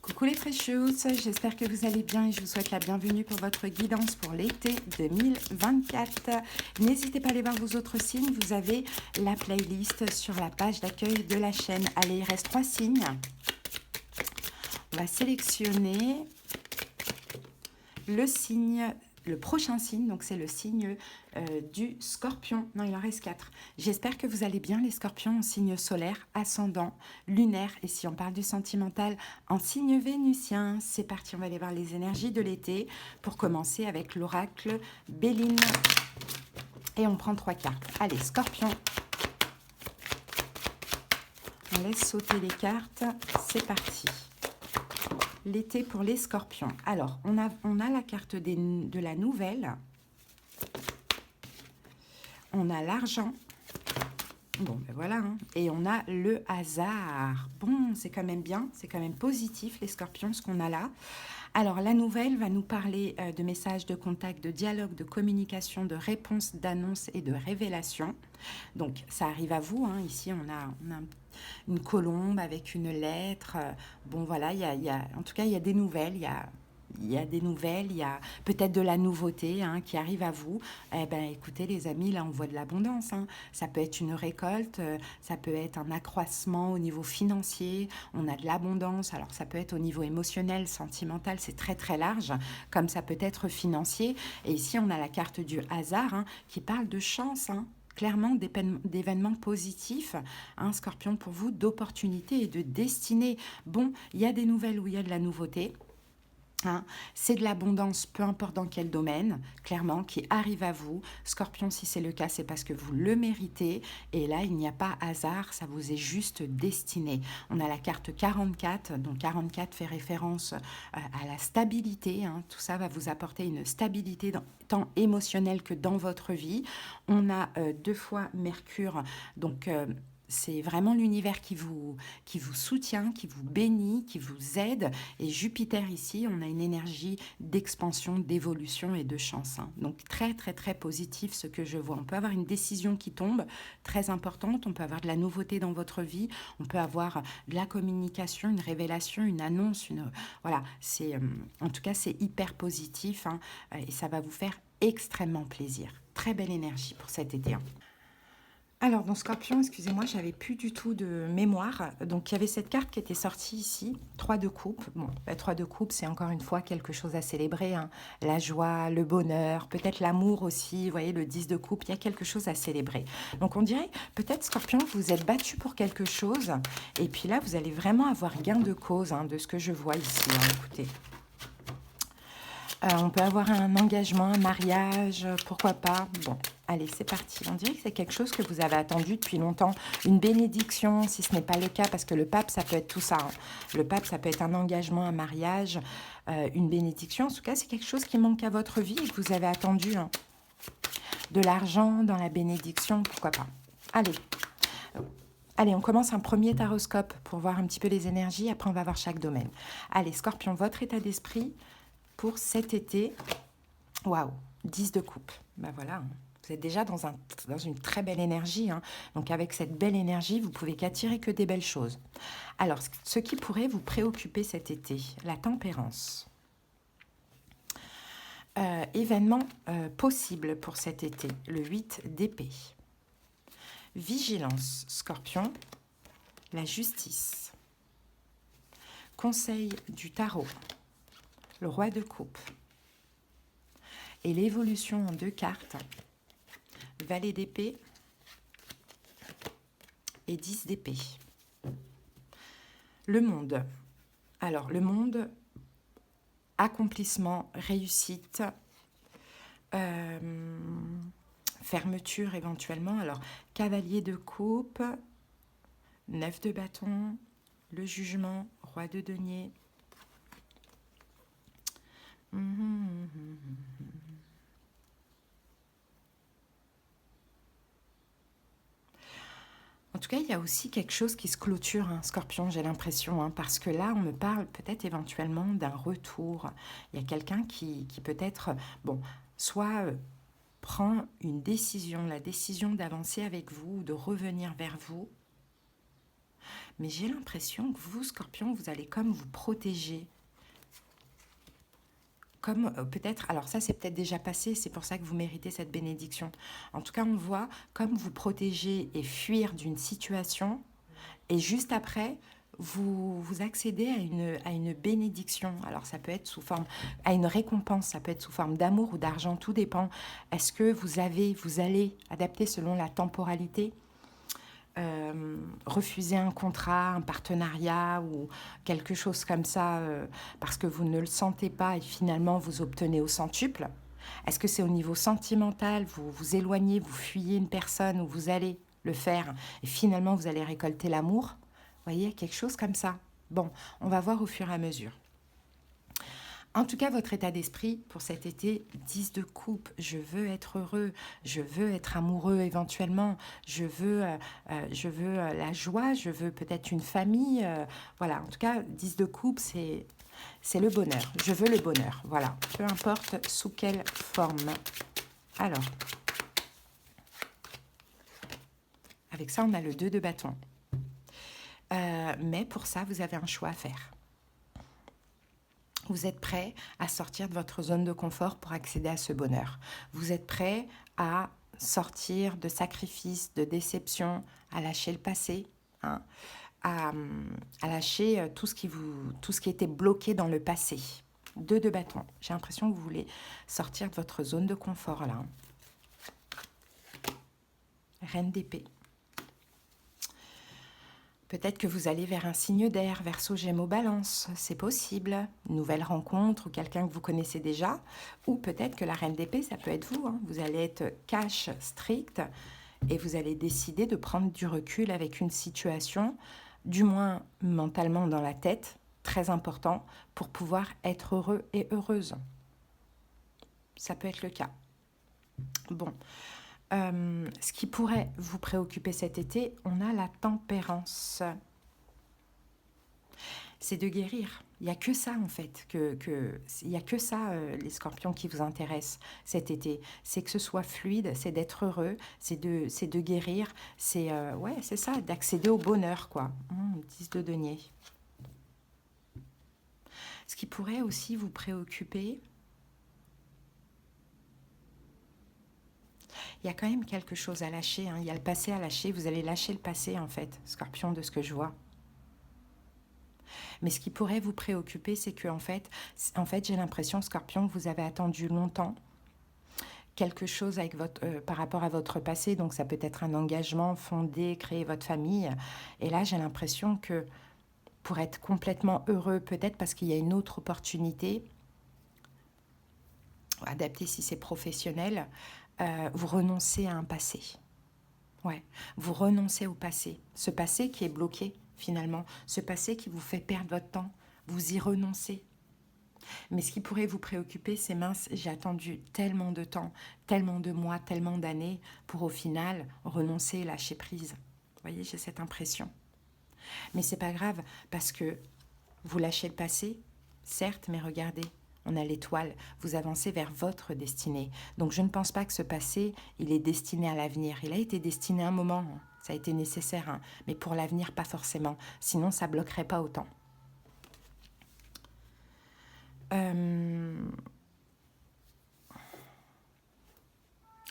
Coucou les Freshoots, j'espère que vous allez bien et je vous souhaite la bienvenue pour votre guidance pour l'été 2024. N'hésitez pas à aller voir vos autres signes, vous avez la playlist sur la page d'accueil de la chaîne. Allez, il reste 3 signes. On va sélectionner le signe, le prochain signe, donc c'est le signe du Scorpion. Non, il en reste 4. J'espère que vous allez bien les Scorpions en signe solaire, ascendant, lunaire. Et si on parle du sentimental, en signe vénusien. C'est parti, on va aller voir les énergies de l'été pour commencer avec l'oracle Béline. Et on prend 3 cartes. Allez, Scorpion. On laisse sauter les cartes. C'est parti. L'été pour les Scorpions. Alors, on a la carte de la nouvelle. On a l'argent. Bon, ben voilà. Hein. Et on a le hasard. Bon, c'est quand même bien. C'est quand même positif, les Scorpions, ce qu'on a là. Alors, la nouvelle va nous parler de messages, de contact, de dialogue, de communication, de réponse, d'annonce et de révélation. Donc, ça arrive à vous. Hein. Ici, on a une colombe avec une lettre. Bon, voilà, en tout cas, il y a des nouvelles. Il y a des nouvelles, il y a peut-être de la nouveauté hein, qui arrive à vous. Eh bien, écoutez, les amis, là, on voit de l'abondance. Hein. Ça peut être une récolte, ça peut être un accroissement au niveau financier. On a de l'abondance. Alors, ça peut être au niveau émotionnel, sentimental, c'est très, très large, comme ça peut être financier. Et ici, on a la carte du hasard hein, qui parle de chance, hein. Clairement d'événements positifs, hein, Scorpion, pour vous, d'opportunités et de destinée. Bon, il y a des nouvelles où il y a de la nouveauté. Hein, c'est de l'abondance, peu importe dans quel domaine, clairement, qui arrive à vous. Scorpion, si c'est le cas, c'est parce que vous le méritez. Et là, il n'y a pas hasard, ça vous est juste destiné. On a la carte 44, donc 44 fait référence à la stabilité. Hein, tout ça va vous apporter une stabilité tant émotionnelle que dans votre vie. On a 2 fois Mercure, donc... c'est vraiment l'univers qui vous soutient, qui vous bénit, qui vous aide. Et Jupiter ici, on a une énergie d'expansion, d'évolution et de chance. Hein. Donc très, très, très positif ce que je vois. On peut avoir une décision qui tombe, très importante. On peut avoir de la nouveauté dans votre vie. On peut avoir de la communication, une révélation, une annonce. Voilà, en tout cas, c'est hyper positif. Hein, et ça va vous faire extrêmement plaisir. Très belle énergie pour cet été. Hein. Alors, dans Scorpion, excusez-moi, j'avais plus du tout de mémoire. Donc, il y avait cette carte qui était sortie ici, 3 de coupe. Bon, la 3 de coupe, c'est encore une fois quelque chose à célébrer. Hein. La joie, le bonheur, peut-être l'amour aussi. Vous voyez, le 10 de coupe, il y a quelque chose à célébrer. Donc, on dirait, peut-être, Scorpion, vous êtes battu pour quelque chose. Et puis là, vous allez vraiment avoir gain de cause hein, de ce que je vois ici. Hein, écoutez. On peut avoir un engagement, un mariage, pourquoi pas. Bon, allez, c'est parti. On dirait que c'est quelque chose que vous avez attendu depuis longtemps. Une bénédiction, si ce n'est pas le cas, parce que le pape, ça peut être tout ça. Hein. Le pape, ça peut être un engagement, un mariage, une bénédiction. En tout cas, c'est quelque chose qui manque à votre vie et que vous avez attendu. Hein. De l'argent dans la bénédiction, pourquoi pas. Allez. Allez, on commence un premier taroscope pour voir un petit peu les énergies. Après, on va voir chaque domaine. Allez, Scorpion, votre état d'esprit pour cet été. Waouh, 10 de coupe. Ben voilà, hein. Vous êtes déjà dans une très belle énergie. Hein. Donc avec cette belle énergie, vous pouvez qu'attirer que des belles choses. Alors, ce qui pourrait vous préoccuper cet été, la tempérance. Événement possible pour cet été, le 8 d'épée. Vigilance, Scorpion. La justice. Conseil du tarot. Le roi de coupe. Et l'évolution en 2 cartes, valet d'épée et 10 d'épée. Le monde. Alors, le monde, accomplissement, réussite, fermeture éventuellement. Alors, cavalier de coupe, 9 de bâton, le jugement, roi de denier. En tout cas, il y a aussi quelque chose qui se clôture, hein, Scorpion, j'ai l'impression, hein, parce que là, on me parle peut-être éventuellement d'un retour. Il y a quelqu'un qui peut-être, bon, soit prend une décision, la décision d'avancer avec vous ou de revenir vers vous, Mais j'ai l'impression que vous, Scorpion, vous allez comme vous protéger. Comme peut-être, alors ça c'est peut-être déjà passé, c'est pour ça que vous méritez cette bénédiction. En tout cas, on voit comme vous protéger et fuir d'une situation, et juste après, vous accédez à une bénédiction. Alors ça peut être sous forme, à une récompense, ça peut être sous forme d'amour ou d'argent, tout dépend. Est-ce que vous allez adapter selon la temporalité, refuser un contrat, un partenariat ou quelque chose comme ça parce que vous ne le sentez pas et finalement vous obtenez au centuple? Est-ce que c'est au niveau sentimental, vous vous éloignez, vous fuyez une personne où vous allez le faire et finalement vous allez récolter l'amour? Vous voyez, quelque chose comme ça. Bon, on va voir au fur et à mesure. En tout cas, votre état d'esprit pour cet été, 10 de coupe, je veux être heureux, je veux être amoureux éventuellement, je veux la joie, je veux peut-être une famille. Voilà, en tout cas, 10 de coupe, c'est le bonheur. Je veux le bonheur, voilà, peu importe sous quelle forme. Alors, avec ça, on a le 2 de bâton. Mais pour ça, vous avez un choix à faire. Vous êtes prêt à sortir de votre zone de confort pour accéder à ce bonheur. Vous êtes prêt à sortir de sacrifices, de déceptions, à lâcher le passé, hein, à lâcher tout ce qui était bloqué dans le passé. 2 de bâton. J'ai l'impression que vous voulez sortir de votre zone de confort là. Reine d'épée. Peut-être que vous allez vers un signe d'air, Verseau, Gémeaux, Balance, c'est possible. Une nouvelle rencontre ou quelqu'un que vous connaissez déjà. Ou peut-être que la reine d'épée, ça peut être vous. Hein. Vous allez être cash, strict, et vous allez décider de prendre du recul avec une situation, du moins mentalement dans la tête, très important, pour pouvoir être heureux et heureuse. Ça peut être le cas. Bon. Ce qui pourrait vous préoccuper cet été, on a la tempérance. C'est de guérir. Il n'y a que ça en fait, il n'y a que ça les scorpions qui vous intéressent cet été. C'est que ce soit fluide, c'est d'être heureux, c'est de guérir, c'est ça, d'accéder au bonheur quoi. 10 de denier. Ce qui pourrait aussi vous préoccuper, il y a quand même quelque chose à lâcher, hein. Il y a le passé à lâcher, vous allez lâcher le passé en fait, Scorpion, de ce que je vois. Mais ce qui pourrait vous préoccuper, c'est que en fait j'ai l'impression, Scorpion, que vous avez attendu longtemps quelque chose avec par rapport à votre passé, donc ça peut être un engagement, fonder, créer votre famille. Et là, j'ai l'impression que pour être complètement heureux, peut-être parce qu'il y a une autre opportunité, adapté si c'est professionnel, vous renoncez à un passé. Ouais, vous renoncez au passé. Ce passé qui est bloqué, finalement. Ce passé qui vous fait perdre votre temps. Vous y renoncez. Mais ce qui pourrait vous préoccuper, c'est mince, j'ai attendu tellement de temps, tellement de mois, tellement d'années pour au final renoncer et lâcher prise. Vous voyez, j'ai cette impression. Mais c'est pas grave parce que vous lâchez le passé, certes, mais regardez, on a l'étoile, vous avancez vers votre destinée. Donc je ne pense pas que ce passé, il est destiné à l'avenir. Il a été destiné à un moment, ça a été nécessaire, hein, mais pour l'avenir, pas forcément. Sinon, ça ne bloquerait pas autant.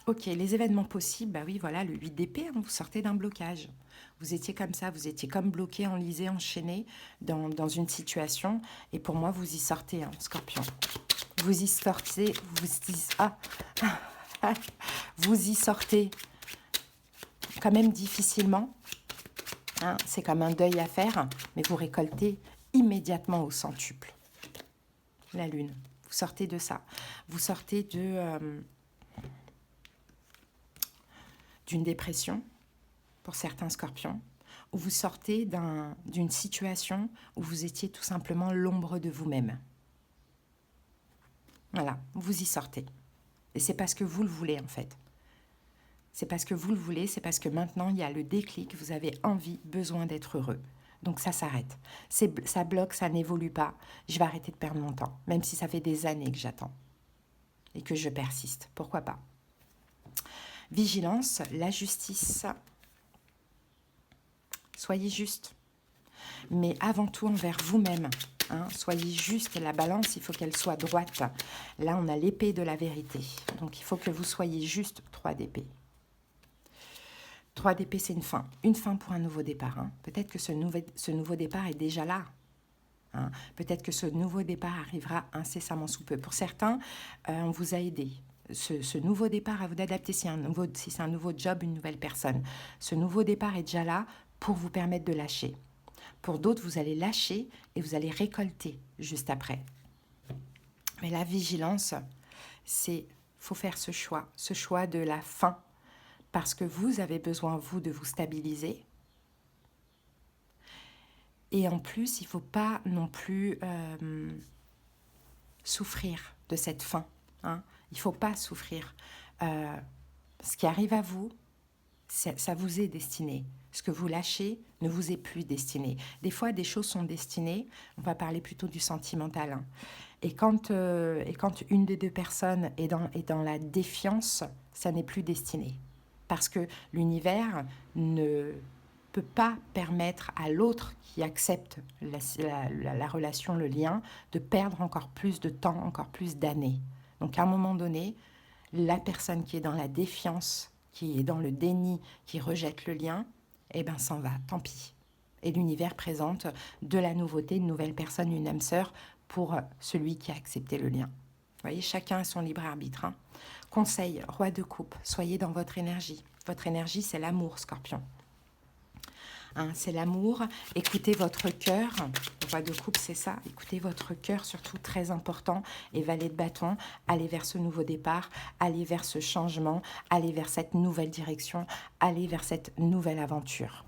Ok, les événements possibles, bah oui, voilà, le 8 d'épée, hein, vous sortez d'un blocage. Vous étiez comme ça, vous étiez comme bloqué, enlisé, enchaîné dans une situation. Et pour moi, vous y sortez, hein, Scorpion. Vous y sortez, vous y sortez quand même difficilement. Hein, c'est comme un deuil à faire, mais vous récoltez immédiatement au centuple. La lune, vous sortez de ça. Vous sortez d'une dépression, pour certains scorpions, ou vous sortez d'une situation où vous étiez tout simplement l'ombre de vous-même. Voilà, vous y sortez. Et c'est parce que vous le voulez, en fait. C'est parce que vous le voulez, c'est parce que maintenant, il y a le déclic, vous avez envie, besoin d'être heureux. Donc ça s'arrête. Ça bloque, ça n'évolue pas. Je vais arrêter de perdre mon temps, même si ça fait des années que j'attends. Et que je persiste. Pourquoi pas? Vigilance, la justice. Soyez juste. mais avant tout envers vous-même. Hein. Soyez juste, la balance, il faut qu'elle soit droite. Là, on a l'épée de la vérité. Donc, il faut que vous soyez juste 3 d'épée. 3 d'épée, c'est une fin pour un nouveau départ. Hein. Peut-être que ce nouveau départ est déjà là. Hein. Peut-être que ce nouveau départ arrivera incessamment sous peu. Pour certains, on vous a aidé. Ce nouveau départ, à vous d'adapter si c'est un nouveau job, une nouvelle personne. Ce nouveau départ est déjà là pour vous permettre de lâcher. Pour d'autres, vous allez lâcher et vous allez récolter juste après. Mais la vigilance, faut faire ce choix de la fin, parce que vous avez besoin, vous, de vous stabiliser. Et en plus, il ne faut pas non plus souffrir de cette fin. Hein. Il ne faut pas souffrir. Ce qui arrive à vous, ça vous est destiné. Ce que vous lâchez ne vous est plus destiné. Des fois, des choses sont destinées. On va parler plutôt du sentimental. Hein. Et quand une des deux personnes est dans la défiance, ça n'est plus destiné. Parce que l'univers ne peut pas permettre à l'autre qui accepte la relation, le lien, de perdre encore plus de temps, encore plus d'années. Donc à un moment donné, la personne qui est dans la défiance, qui est dans le déni, qui rejette le lien, eh ben s'en va, tant pis. Et l'univers présente de la nouveauté, une nouvelle personne, une âme sœur pour celui qui a accepté le lien. Vous voyez, chacun a son libre arbitre. Hein. Conseil, roi de coupe, soyez dans votre énergie. Votre énergie, c'est l'amour, Scorpion. Hein, c'est l'amour. Écoutez votre cœur. Le roi de coupe, c'est ça. Écoutez votre cœur, surtout très important. Et valet de bâton, allez vers ce nouveau départ, allez vers ce changement, allez vers cette nouvelle direction, allez vers cette nouvelle aventure.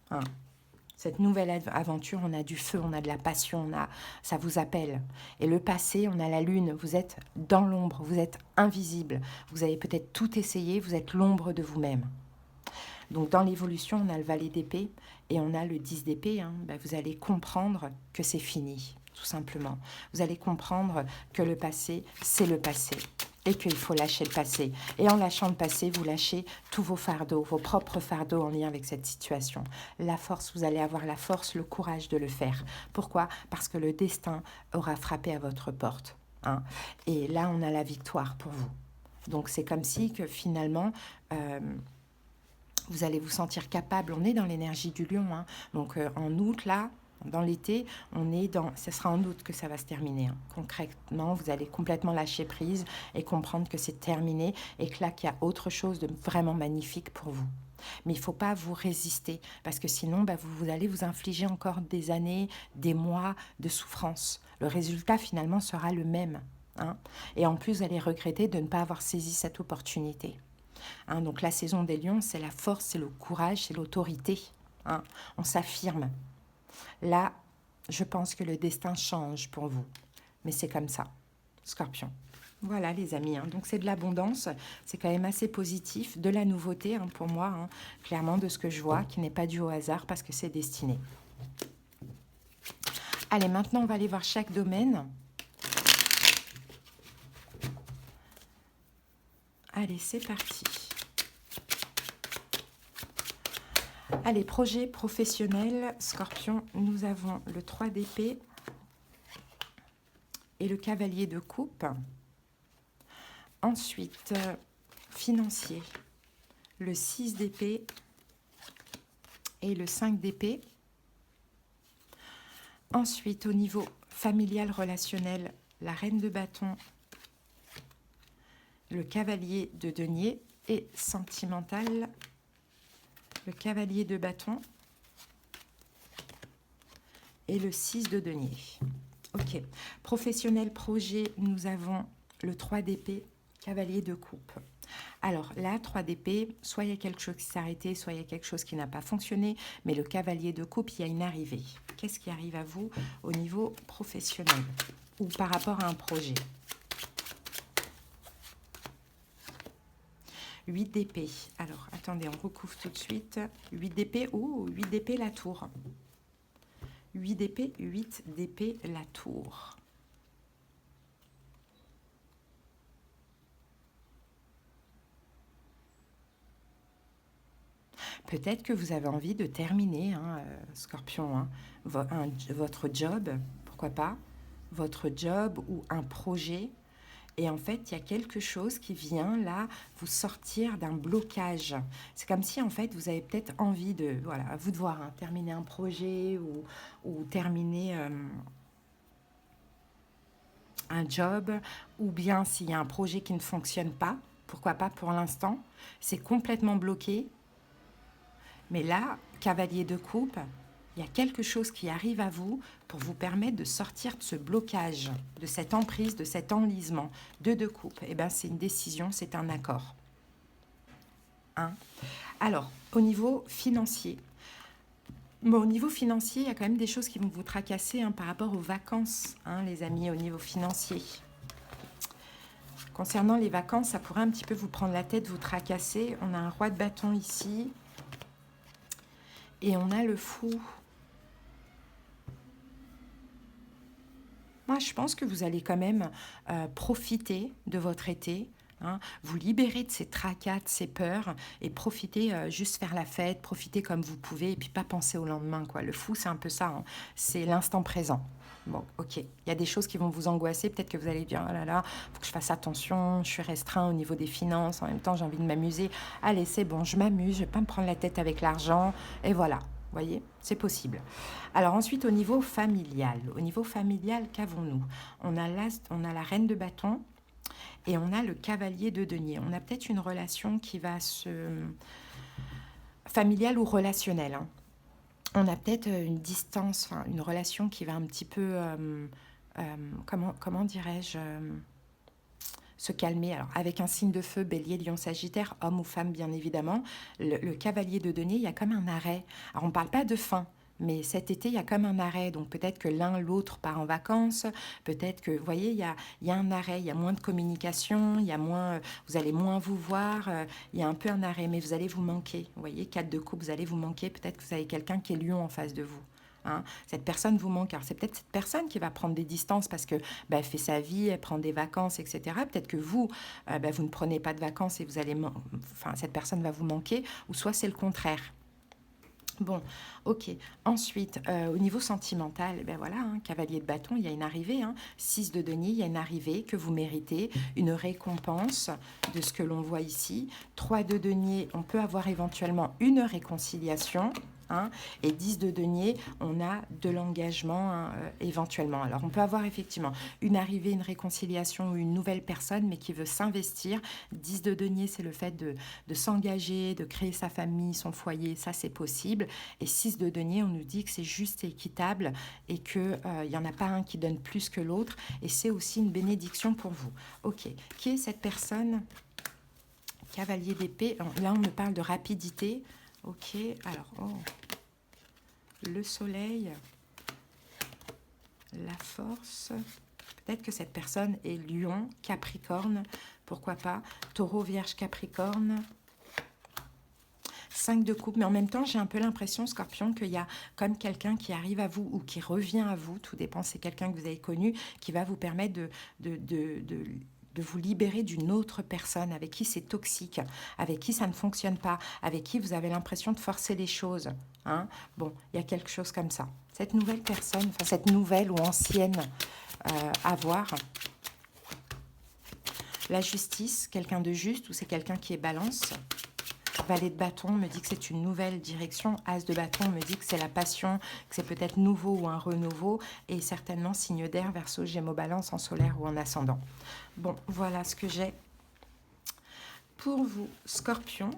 Hein. Cette nouvelle aventure, on a du feu, on a de la passion, ça vous appelle. Et le passé, on a la lune, vous êtes dans l'ombre, vous êtes invisible. Vous avez peut-être tout essayé, vous êtes l'ombre de vous-même. Donc dans l'évolution, on a le valet d'épée et on a le 10 d'épée. Hein. Ben, vous allez comprendre que c'est fini, tout simplement. Vous allez comprendre que le passé, c'est le passé. Et qu'il faut lâcher le passé. Et en lâchant le passé, vous lâchez tous vos fardeaux, vos propres fardeaux en lien avec cette situation. La force, vous allez avoir la force, le courage de le faire. Pourquoi? Parce que le destin aura frappé à votre porte. Hein. Et là, on a la victoire pour vous. Donc c'est comme si que finalement... vous allez vous sentir capable. On est dans l'énergie du lion. Hein. Donc en août, là, dans l'été, ce sera en août que ça va se terminer. Hein. Concrètement, vous allez complètement lâcher prise et comprendre que c'est terminé et que là, qu'il y a autre chose de vraiment magnifique pour vous. Mais il ne faut pas vous résister parce que sinon, vous allez vous infliger encore des années, des mois de souffrance. Le résultat, finalement, sera le même. Hein. Et en plus, vous allez regretter de ne pas avoir saisi cette opportunité. Hein, donc la saison des lions, c'est la force, c'est le courage, c'est l'autorité. Hein, on s'affirme. Là, je pense que le destin change pour vous. Mais c'est comme ça, Scorpion. Voilà les amis, hein. Donc c'est de l'abondance, c'est quand même assez positif, de la nouveauté hein, pour moi, hein, clairement de ce que je vois, qui n'est pas dû au hasard parce que c'est destiné. Allez, maintenant on va aller voir chaque domaine. Allez, c'est parti. Allez, projet professionnel, Scorpion, nous avons le 3 d'épée et le cavalier de coupe. Ensuite, financier, le 6 d'épée et le 5 d'épée. Ensuite, au niveau familial, relationnel, la reine de bâton, le cavalier de denier et sentimental, le cavalier de bâton et le 6 de denier. Ok. Professionnel, projet, nous avons le 3 d'épée, cavalier de coupe. Alors là, 3 d'épée, soit il y a quelque chose qui s'est arrêté, soit il y a quelque chose qui n'a pas fonctionné, mais le cavalier de coupe, il y a une arrivée. Qu'est-ce qui arrive à vous au niveau professionnel ou par rapport à un projet? 8 d'épée. Alors, attendez, on recouvre tout de suite. 8 d'épée, 8 d'épée, la tour. 8 d'épée, 8 d'épée, la tour. Peut-être que vous avez envie de terminer, hein, Scorpion, hein, votre job, pourquoi pas, votre job ou un projet. Et en fait, il y a quelque chose qui vient là vous sortir d'un blocage. C'est comme si en fait vous avez peut-être envie de, voilà, à vous de voir, hein, terminer un projet ou terminer un job, ou bien s'il y a un projet qui ne fonctionne pas, pourquoi pas pour l'instant, c'est complètement bloqué. Mais là, cavalier de coupe, il y a quelque chose qui arrive à vous pour vous permettre de sortir de ce blocage, de cette emprise, de cet enlisement. De coupe, eh ben, c'est une décision, c'est un accord. Hein. Alors, au niveau financier, bon, au niveau financier, il y a quand même des choses qui vont vous tracasser, hein, par rapport aux vacances, hein, les amis, au niveau financier. Concernant les vacances, ça pourrait un petit peu vous prendre la tête, vous tracasser. On a un roi de bâton ici. Et on a le fou. Moi, je pense que vous allez quand même profiter de votre été. Hein, vous libérer de ces tracas, de ces peurs et profiter, juste faire la fête, profiter comme vous pouvez et puis pas penser au lendemain, quoi. Le fou, c'est un peu ça, hein. C'est l'instant présent. Bon, ok, il y a des choses qui vont vous angoisser, peut-être que vous allez dire, oh là là, faut que je fasse attention, je suis restreint au niveau des finances, en même temps j'ai envie de m'amuser. Allez, c'est bon, je m'amuse, je vais pas me prendre la tête avec l'argent, et voilà. Vous voyez, c'est possible. Alors ensuite, au niveau familial, qu'avons-nous? On a la reine de bâton, et on a le cavalier de denier. On a peut-être une relation qui va se... familiale ou relationnelle. Hein. On a peut-être une distance, enfin, une relation qui va un petit peu... comment dirais-je se calmer. Alors, avec un signe de feu, bélier, lion, sagittaire, homme ou femme, bien évidemment. Le cavalier de denier, il y a comme un arrêt. Alors, on ne parle pas de fin. Mais cet été, il y a comme un arrêt. Donc peut-être que l'un, l'autre part en vacances. Peut-être que, vous voyez, il y a un arrêt. Il y a moins de communication. Il y a moins, vous allez moins vous voir. Il y a un peu un arrêt. Mais vous allez vous manquer. Vous voyez, 4 de coupe, vous allez vous manquer. Peut-être que vous avez quelqu'un qui est lion en face de vous. Hein, cette personne vous manque. Alors c'est peut-être cette personne qui va prendre des distances parce que elle fait sa vie, elle prend des vacances, etc. Peut-être que vous, vous ne prenez pas de vacances et vous allez, enfin cette personne va vous manquer, ou soit c'est le contraire. Bon, ok. Ensuite, au niveau sentimental, ben voilà, hein, cavalier de bâton, il y a une arrivée. 6 de denier, il y a une arrivée que vous méritez, une récompense de ce que l'on voit ici. 3 de denier, on peut avoir éventuellement une réconciliation. Hein, et 10 de denier, on a de l'engagement éventuellement. Alors, on peut avoir effectivement une arrivée, une réconciliation ou une nouvelle personne, mais qui veut s'investir. 10 de denier, c'est le fait de s'engager, de créer sa famille, son foyer, ça c'est possible. Et 6 de denier, on nous dit que c'est juste et équitable et qu'il n'y en a pas un qui donne plus que l'autre. Et c'est aussi une bénédiction pour vous. Ok, qui est cette personne? Cavalier d'épée. Là, on me parle de rapidité. Ok, alors, le soleil, la force, peut-être que cette personne est lion, capricorne, pourquoi pas, taureau, vierge, capricorne, 5 de coupe, mais en même temps, j'ai un peu l'impression, Scorpion, qu'il y a comme quelqu'un qui arrive à vous ou qui revient à vous, tout dépend, c'est quelqu'un que vous avez connu, qui va vous permettre de vous libérer d'une autre personne avec qui c'est toxique, avec qui ça ne fonctionne pas, avec qui vous avez l'impression de forcer les choses. Hein. Bon, il y a quelque chose comme ça. Cette nouvelle personne, enfin cette nouvelle ou ancienne à voir. La justice, quelqu'un de juste ou c'est quelqu'un qui est balance. Valet de bâton me dit que c'est une nouvelle direction. As de bâton me dit que c'est la passion, que c'est peut-être nouveau ou un renouveau. Et certainement signe d'air, Verseau, Gémeaux, Balance, en solaire ou en ascendant. Bon, voilà ce que j'ai pour vous, Scorpion.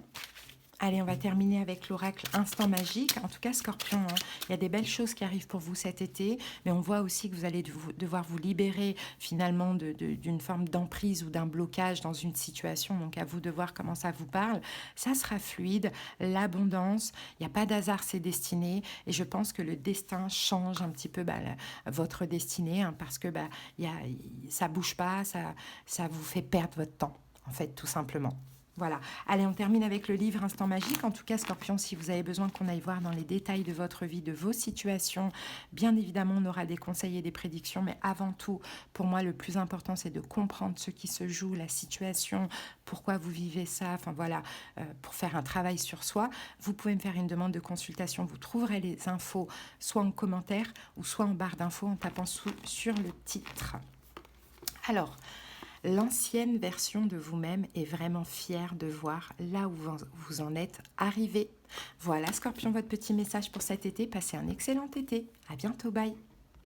Allez, on va terminer avec l'oracle Instant Magique. En tout cas, Scorpion, hein, il y a des belles choses qui arrivent pour vous cet été, mais on voit aussi que vous allez devoir vous libérer finalement d'une forme d'emprise ou d'un blocage dans une situation. Donc, à vous de voir comment ça vous parle. Ça sera fluide, l'abondance, il n'y a pas d'hasard, c'est destiné. Et je pense que le destin change un petit peu votre destinée, hein, parce que ça ne bouge pas, ça vous fait perdre votre temps, en fait, tout simplement. Voilà. Allez, on termine avec le livre Instant Magique. En tout cas, Scorpion, si vous avez besoin qu'on aille voir dans les détails de votre vie, de vos situations, bien évidemment, on aura des conseils et des prédictions. Mais avant tout, pour moi, le plus important, c'est de comprendre ce qui se joue, la situation, pourquoi vous vivez ça. Enfin voilà, pour faire un travail sur soi, vous pouvez me faire une demande de consultation. Vous trouverez les infos soit en commentaire ou soit en barre d'infos en tapant sur le titre. Alors, l'ancienne version de vous-même est vraiment fière de voir là où vous en êtes arrivé. Voilà, Scorpion, votre petit message pour cet été. Passez un excellent été. À bientôt, bye.